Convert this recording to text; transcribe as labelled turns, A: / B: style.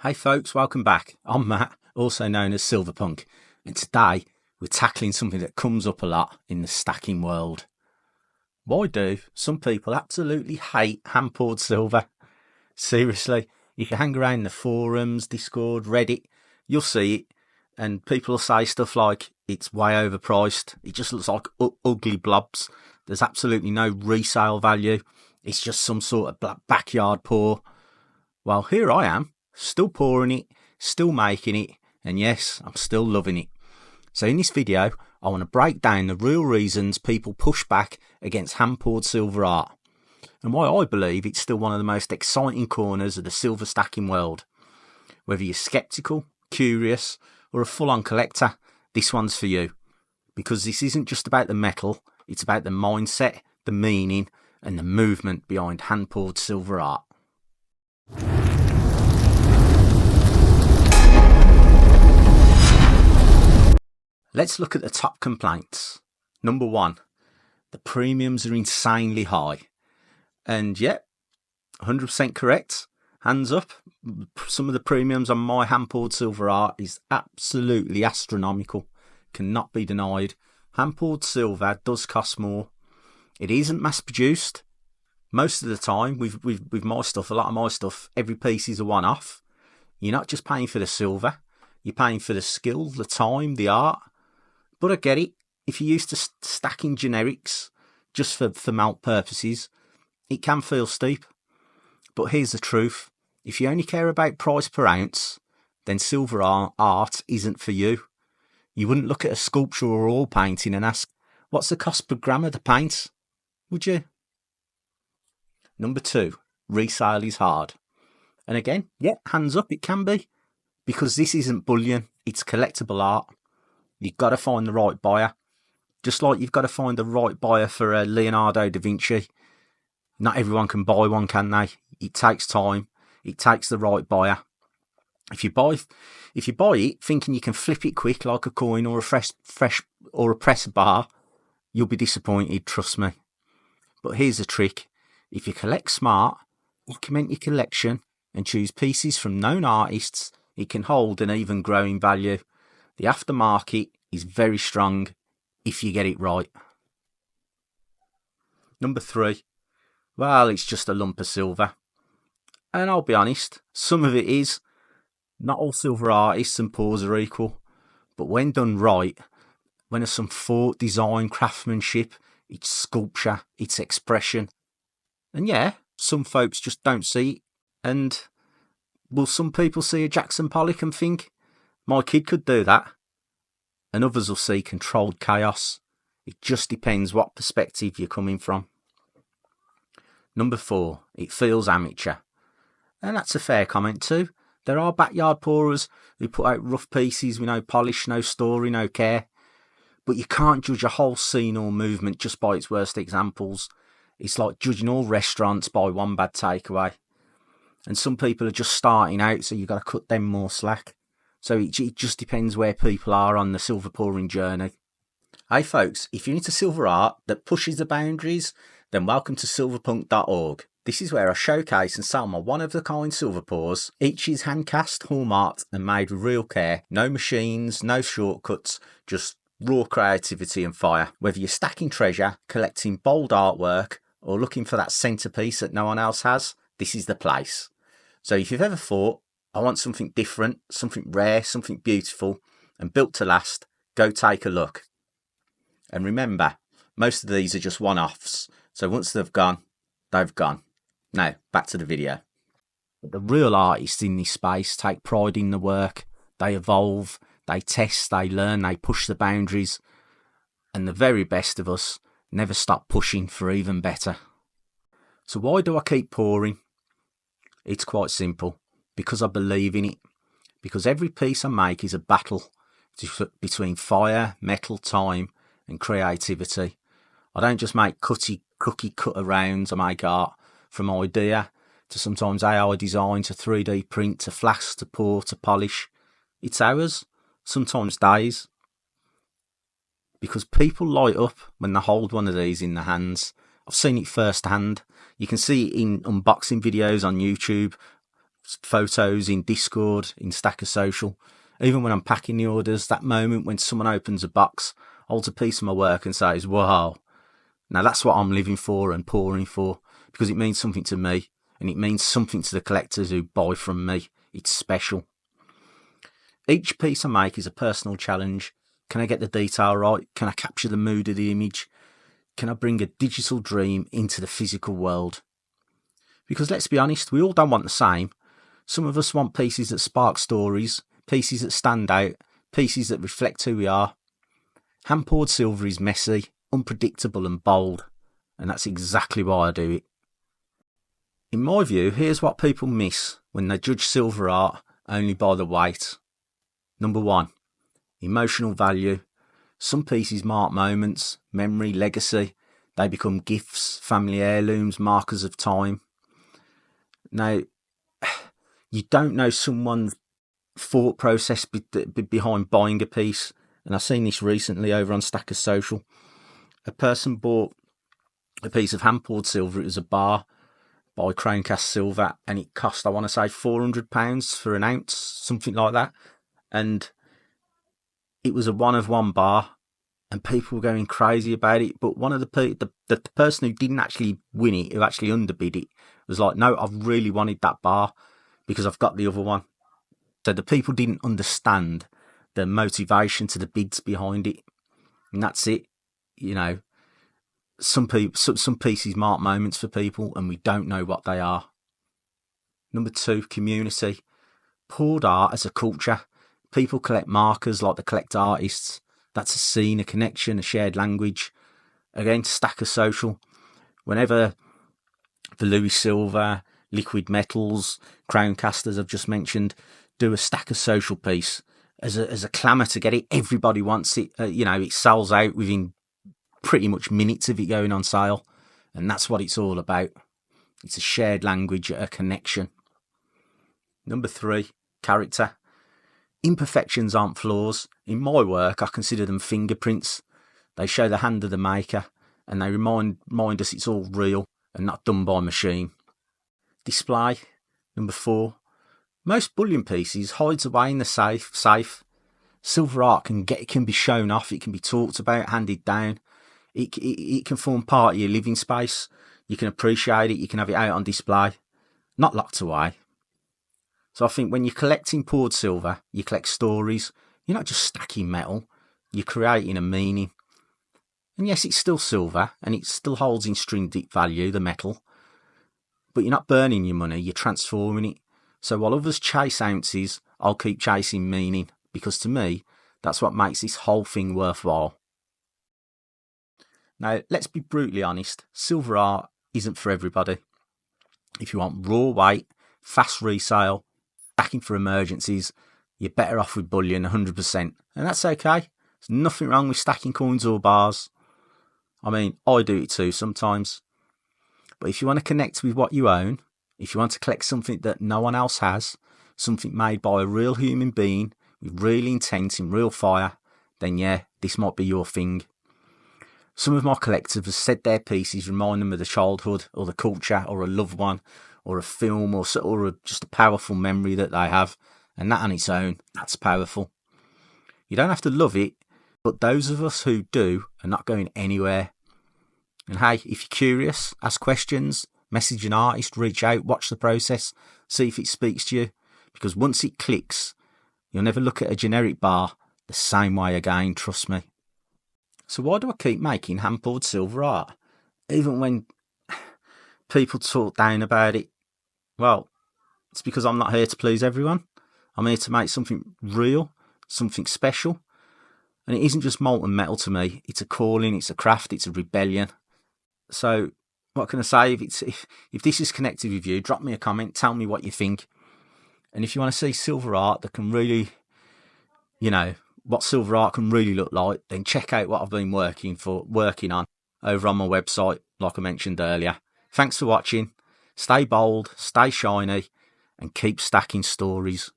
A: Hey folks, welcome back. I'm Matt, also known as Silverpunk, and today we're tackling something that comes up a lot in the stacking world. Why do some people absolutely hate hand-poured silver? Seriously, if you hang around the forums, Discord, Reddit, you'll see it, and people will say stuff like, it's way overpriced, it just looks like ugly blobs, there's absolutely no resale value, it's just some sort of backyard pour. Well, here I am, still pouring it, still making it, and yes, I'm still loving it. So in this video, I want to break down the real reasons people push back against hand-poured silver art, and why I believe it's still one of the most exciting corners of the silver stacking world. Whether you're skeptical, curious, or a full-on collector, this one's for you. Because this isn't just about the metal, it's about the mindset, the meaning, and the movement behind hand-poured silver art. Let's look at the top complaints. Number one, the premiums are insanely high. And yeah, 100% correct. Hands up. Some of the premiums on my hand-poured silver art is absolutely astronomical. Cannot be denied. Hand-poured silver does cost more. It isn't mass-produced. Most of the time, with my stuff, a lot of my stuff, every piece is a one-off. You're not just paying for the silver. You're paying for the skill, the time, the art. But I get it. If you're used to stacking generics just for melt purposes, it can feel steep. But here's the truth. If you only care about price per ounce, then silver art isn't for you. You wouldn't look at a sculpture or oil painting and ask, what's the cost per gram of the paint? Would you? Number two, resale is hard. And again, yeah, hands up, it can be. Because this isn't bullion, it's collectible art. You've got to find the right buyer. Just like you've got to find the right buyer for a Leonardo da Vinci. Not everyone can buy one, can they? It takes time. It takes the right buyer. If you buy it thinking you can flip it quick like a coin or a fresh or a press bar, you'll be disappointed, trust me. But here's the trick. If you collect smart, document your collection and choose pieces from known artists, it can hold an even growing value. The aftermarket is very strong if you get it right. Number three, well, it's just a lump of silver. And I'll be honest, some of it is. Not all silver artists and pours are equal. But when done right, when there's some thought, design, craftsmanship, it's sculpture, it's expression. And yeah, some folks just don't see it. And will some people see a Jackson Pollock and think, my kid could do that? And others will see controlled chaos. It just depends what perspective you're coming from. Number four, it feels amateur. And that's a fair comment too. There are backyard pourers who put out rough pieces with no polish, no story, no care. But you can't judge a whole scene or movement just by its worst examples. It's like judging all restaurants by one bad takeaway. And some people are just starting out, so you've got to cut them more slack. So it just depends where people are on the silver pouring journey. Hey folks, if you're into silver art that pushes the boundaries, then welcome to silverpunk.org. This is where I showcase and sell my one-of-a-kind silver pours. Each is hand-cast, hallmarked and made with real care. No machines, no shortcuts, just raw creativity and fire. Whether you're stacking treasure, collecting bold artwork, or looking for that centerpiece that no one else has, this is the place. So if you've ever thought, I want something different, something rare, something beautiful, and built to last, go take a look. And remember, most of these are just one-offs, so once they've gone, they've gone. Now, back to the video. The real artists in this space take pride in the work. They evolve, they test, they learn, they push the boundaries. And the very best of us never stop pushing for even better. So why do I keep pouring? It's quite simple. Because I believe in it. Because every piece I make is a battle between fire, metal, time and creativity. I don't just make cookie cutter rounds. I make art from idea to sometimes AI design to 3D print to flash to pour to polish. It's hours, sometimes days. Because people light up when they hold one of these in their hands. I've seen it firsthand. You can see it in unboxing videos on YouTube. photos in Discord, in Stacker Social. Even when I'm packing the orders, that moment when someone opens a box, holds a piece of my work and says, wow. Now that's what I'm living for and pouring for, because it means something to me and it means something to the collectors who buy from me. It's special. Each piece I make is a personal challenge. Can I get the detail right? Can I capture the mood of the image? Can I bring a digital dream into the physical world? Because let's be honest, we all don't want the same. Some of us want pieces that spark stories, pieces that stand out, pieces that reflect who we are. Hand-poured silver is messy, unpredictable and bold, and that's exactly why I do it. In my view, here's what people miss when they judge silver art only by the weight. Number 1, emotional value. Some pieces mark moments, memory, legacy. They become gifts, family heirlooms, markers of time. Now, you don't know someone's thought process behind buying a piece. And I've seen this recently over on Stacker Social. A person bought a piece of hand-poured silver. It was a bar by Crown Cast Silver, and it cost, I want to say, £400 for an ounce, something like that. And it was a one-of-one bar, and people were going crazy about it. But one of the person who didn't actually win it, who actually underbid it, was like, no, I really wanted that bar because I've got the other one. So the people didn't understand the motivation to the bids behind it. And that's it. You know, some pieces mark moments for people and we don't know what they are. Number 2, community. Poured art as a culture. People collect markers like they collect artists. That's a scene, a connection, a shared language. Again, Stacker Social. Whenever the Louis Silver, Liquid Metals, Crown Casters I've just mentioned, do a Stacker Social piece as a clamour to get it, everybody wants it. It sells out within pretty much minutes of it going on sale. And that's what it's all about. It's a shared language, a connection. Number 3, character. Imperfections aren't flaws. In my work, I consider them fingerprints. They show the hand of the maker, and they remind us it's all real and not done by machine. Display. Number 4. Most bullion pieces hides away in the safe. Silver art can be shown off. It can be talked about, handed down. It can form part of your living space. You can appreciate it. You can have it out on display, not locked away. So I think when you're collecting poured silver, you collect stories. You're not just stacking metal. You're creating a meaning. And yes, it's still silver and it still holds intrinsic value, the metal. But you're not burning your money. You're transforming it. So while others chase ounces, I'll keep chasing meaning, because to me, that's what makes this whole thing worthwhile. Now, let's be brutally honest. Silver art isn't for everybody. If you want raw weight, fast resale, stacking for emergencies, you're better off with bullion 100%. And that's okay. There's nothing wrong with stacking coins or bars. I mean, I do it too sometimes. But if you want to connect with what you own, if you want to collect something that no one else has, something made by a real human being with real intent and real fire, then yeah, this might be your thing. Some of my collectors have said their pieces remind them of the childhood or the culture or a loved one or a film or just a powerful memory that they have. And that on its own, that's powerful. You don't have to love it, but those of us who do are not going anywhere. And hey, if you're curious, ask questions, message an artist, reach out, watch the process, see if it speaks to you. Because once it clicks, you'll never look at a generic bar the same way again, trust me. So why do I keep making hand-poured silver art? Even when people talk down about it? Well, it's because I'm not here to please everyone. I'm here to make something real, something special. And it isn't just molten metal to me. It's a calling, it's a craft, it's a rebellion. So what can I say? If this is connected with you, drop me a comment, tell me what you think. And if you want to see silver art that can really, what silver art can really look like, then check out what I've been working on over on my website, like I mentioned earlier. Thanks for watching. Stay bold, stay shiny, and keep stacking stories.